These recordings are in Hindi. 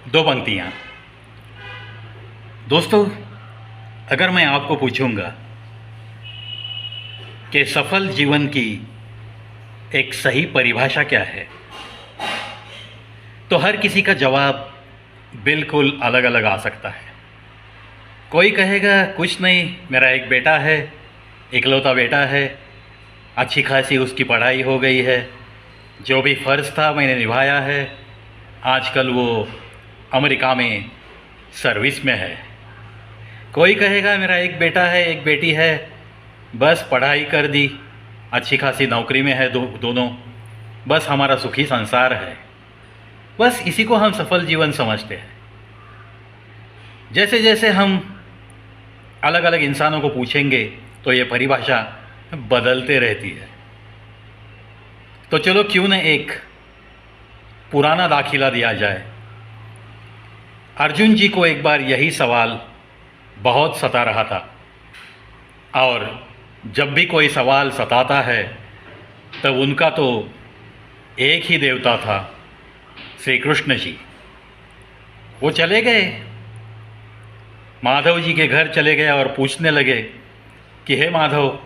दो पंक्तियाँ। दोस्तों, अगर मैं आपको पूछूंगा कि सफल जीवन की एक सही परिभाषा क्या है, तो हर किसी का जवाब बिल्कुल अलग अलग आ सकता है। कोई कहेगा कुछ नहीं, मेरा एक बेटा है, इकलौता बेटा है, अच्छी खासी उसकी पढ़ाई हो गई है, जो भी फ़र्ज़ था मैंने निभाया है, आजकल वो अमेरिका में सर्विस में है। कोई कहेगा मेरा एक बेटा है, एक बेटी है, बस पढ़ाई कर दी, अच्छी खासी नौकरी में है, दोनों, बस हमारा सुखी संसार है। बस इसी को हम सफल जीवन समझते हैं। जैसे जैसे हम अलग अलग इंसानों को पूछेंगे तो ये परिभाषा बदलते रहती है। तो चलो क्यों न एक पुराना दाखिला दिया जाए। अर्जुन जी को एक बार यही सवाल बहुत सता रहा था, और जब भी कोई सवाल सताता है तब उनका तो एक ही देवता था, श्री कृष्ण जी। वो चले गए, माधव जी के घर चले गए और पूछने लगे कि हे माधव,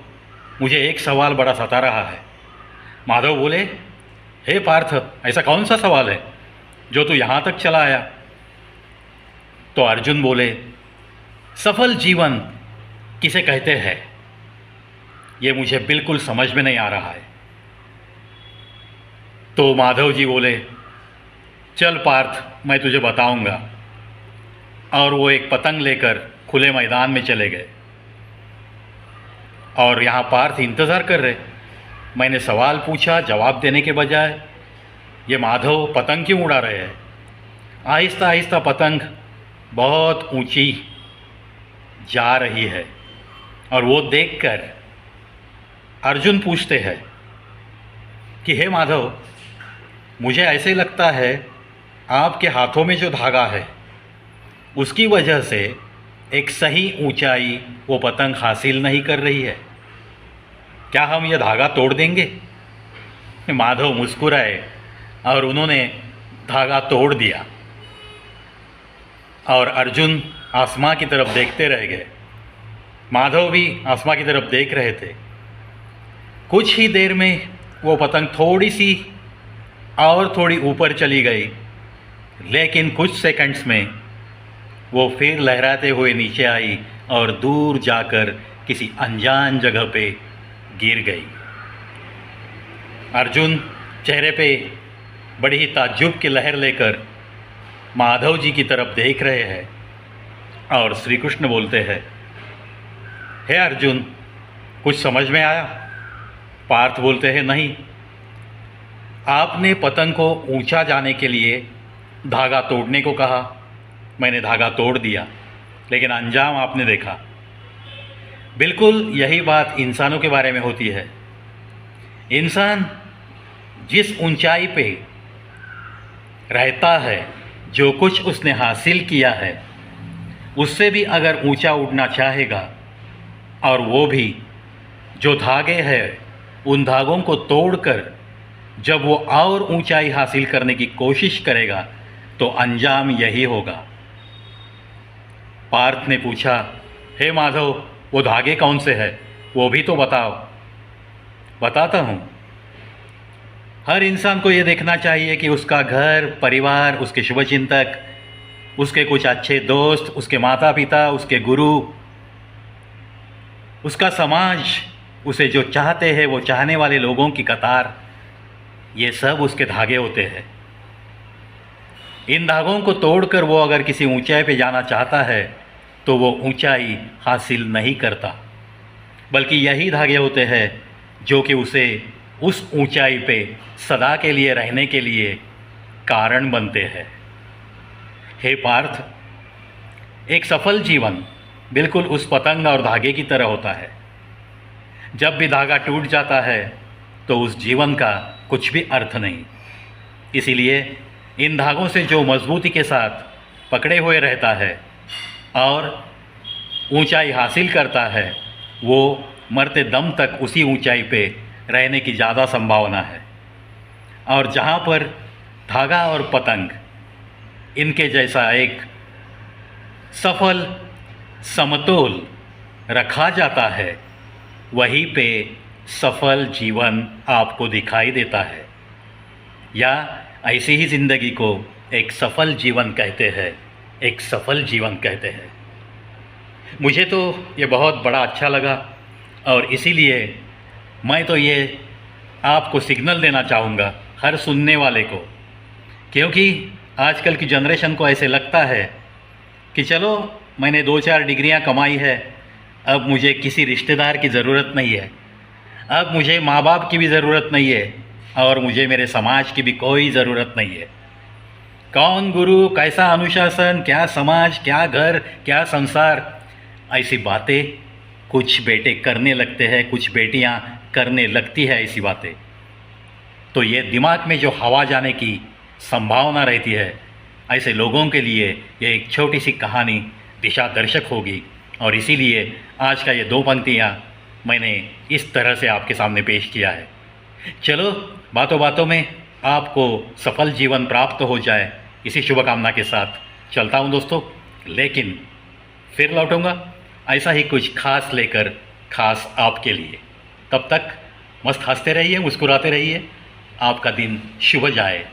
मुझे एक सवाल बड़ा सता रहा है। माधव बोले, हे पार्थ, ऐसा कौन सा सवाल है जो तू यहाँ तक चला आया? तो अर्जुन बोले, सफल जीवन किसे कहते हैं ये मुझे बिल्कुल समझ में नहीं आ रहा है। तो माधव जी बोले, चल पार्थ, मैं तुझे बताऊंगा। और वो एक पतंग लेकर खुले मैदान में चले गए, और यहाँ पार्थ इंतज़ार कर रहे। मैंने सवाल पूछा, जवाब देने के बजाय ये माधव पतंग क्यों उड़ा रहे हैं। आहिस्ता आहिस्ता पतंग बहुत ऊंची जा रही है, और वो देखकर अर्जुन पूछते हैं कि हे माधव, मुझे ऐसे लगता है आपके हाथों में जो धागा है उसकी वजह से एक सही ऊंचाई वो पतंग हासिल नहीं कर रही है। क्या हम ये धागा तोड़ देंगे? माधव मुस्कुराए और उन्होंने धागा तोड़ दिया, और अर्जुन आसमां की तरफ देखते रह गए। माधव भी आसमां की तरफ देख रहे थे। कुछ ही देर में वो पतंग थोड़ी सी और थोड़ी ऊपर चली गई, लेकिन कुछ सेकंड्स में वो फिर लहराते हुए नीचे आई और दूर जाकर किसी अनजान जगह पे गिर गई। अर्जुन चेहरे पे बड़ी ही ताज्जुब की लहर लेकर माधव जी की तरफ देख रहे हैं, और श्री कृष्ण बोलते हैं, हे अर्जुन, कुछ समझ में आया? पार्थ बोलते हैं, नहीं। आपने पतंग को ऊंचा जाने के लिए धागा तोड़ने को कहा, मैंने धागा तोड़ दिया, लेकिन अंजाम आपने देखा। बिल्कुल यही बात इंसानों के बारे में होती है। इंसान जिस ऊंचाई पे रहता है, जो कुछ उसने हासिल किया है, उससे भी अगर ऊंचा उड़ना चाहेगा, और वो भी जो धागे हैं उन धागों को तोड़कर जब वो और ऊंचाई हासिल करने की कोशिश करेगा तो अंजाम यही होगा। पार्थ ने पूछा, हे माधव, वो धागे कौन से हैं, वो भी तो बताओ। बताता हूँ। हर इंसान को ये देखना चाहिए कि उसका घर परिवार, उसके शुभचिंतक, उसके कुछ अच्छे दोस्त, उसके माता पिता, उसके गुरु, उसका समाज, उसे जो चाहते हैं वो चाहने वाले लोगों की कतार, ये सब उसके धागे होते हैं। इन धागों को तोड़कर वो अगर किसी ऊंचाई पे जाना चाहता है तो वो ऊंचाई हासिल नहीं करता, बल्कि यही धागे होते हैं जो कि उसे उस ऊंचाई पे सदा के लिए रहने के लिए कारण बनते हैं। हे पार्थ, एक सफल जीवन बिल्कुल उस पतंग और धागे की तरह होता है। जब भी धागा टूट जाता है तो उस जीवन का कुछ भी अर्थ नहीं। इसीलिए इन धागों से जो मजबूती के साथ पकड़े हुए रहता है और ऊंचाई हासिल करता है, वो मरते दम तक उसी ऊंचाई पे रहने की ज़्यादा संभावना है। और जहाँ पर धागा और पतंग इनके जैसा एक सफल समतोल रखा जाता है, वहीं पे सफल जीवन आपको दिखाई देता है। या ऐसी ही ज़िंदगी को एक सफल जीवन कहते हैं, एक सफल जीवन कहते हैं। मुझे तो ये बहुत बड़ा अच्छा लगा और इसीलिए मैं तो ये आपको सिग्नल देना चाहूँगा हर सुनने वाले को, क्योंकि आजकल की जनरेशन को ऐसे लगता है कि चलो मैंने 2-4 डिग्रियां कमाई है, अब मुझे किसी रिश्तेदार की ज़रूरत नहीं है, अब मुझे माँ बाप की भी ज़रूरत नहीं है और मुझे मेरे समाज की भी कोई ज़रूरत नहीं है। कौन गुरु, कैसा अनुशासन, क्या समाज, क्या घर, क्या संसार, ऐसी बातें कुछ बेटे करने लगते हैं, कुछ बेटियां करने लगती है ऐसी बातें। तो ये दिमाग में जो हवा जाने की संभावना रहती है, ऐसे लोगों के लिए ये एक छोटी सी कहानी दिशा दर्शक होगी। और इसीलिए आज का ये 2 पंक्तियाँ मैंने इस तरह से आपके सामने पेश किया है। चलो बातों बातों में आपको सफल जीवन प्राप्त हो जाए, इसी शुभकामना के साथ चलता हूँ दोस्तों। लेकिन फिर लौटूंगा ऐसा ही कुछ खास लेकर, खास आपके लिए। तब तक मस्त हंसते रहिए, मुस्कुराते रहिए। आपका दिन शुभ जाए।